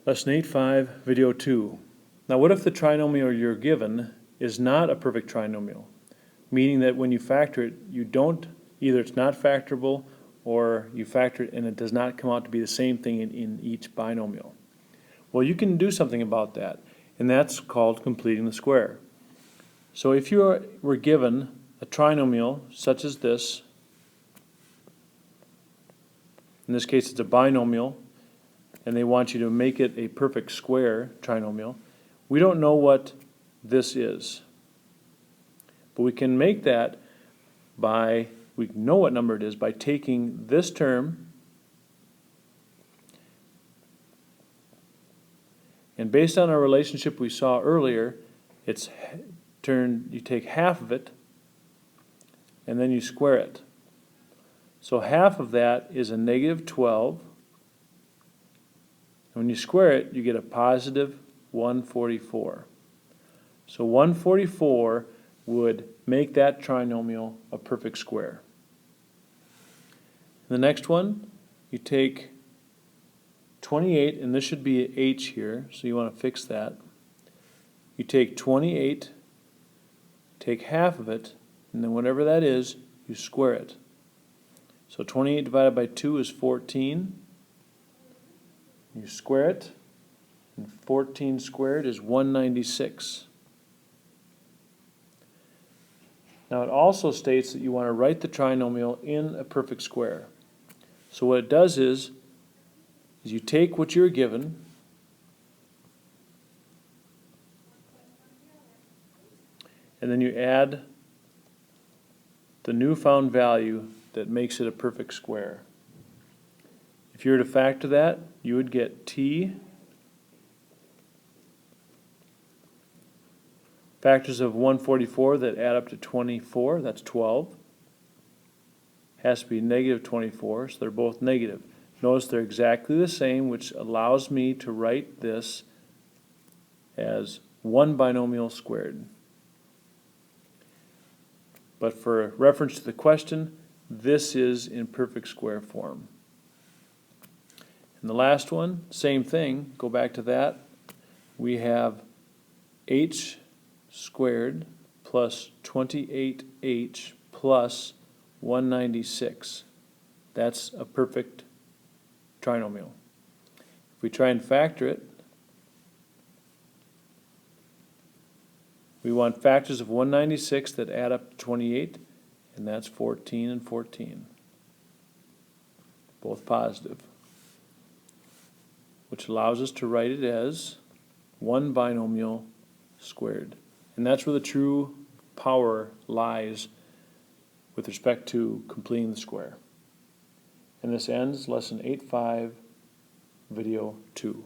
Lesson 8.5, Video 2. Now what if the trinomial you're given is not a perfect trinomial? Meaning that when you factor it, either it's not factorable or you factor it and it does not come out to be the same thing in each binomial. Well, you can do something about that, and that's called completing the square. So if you were given a trinomial such as this, in this case it's a binomial, and they want you to make it a perfect square trinomial, we don't know what this is. But we can make that we know what number it is by taking this term and based on our relationship we saw earlier, you take half of it and then you square it. So half of that is a negative 12. And when you square it, you get a positive 144. So 144 would make that trinomial a perfect square. The next one, you take 28, and this should be h here, so you want to fix that. You take 28, take half of it, and then whatever that is, you square it. So 28 divided by 2 is 14. You square it, and 14 squared is 196. Now it also states that you want to write the trinomial in a perfect square. So what it does is you take what you're given, and then you add the newfound value that makes it a perfect square. If you were to factor that, you would get t factors of 144 that add up to 24, that's 12. Has to be negative 24, so they're both negative. Notice they're exactly the same, which allows me to write this as one binomial squared. But for reference to the question, this is in perfect square form. And the last one, same thing, go back to that. We have h squared plus 28h plus 196. That's a perfect trinomial. If we try and factor it, we want factors of 196 that add up to 28, and that's 14 and 14. Both positive, which allows us to write it as one binomial squared. And that's where the true power lies with respect to completing the square. And this ends Lesson 8.5, Video 2.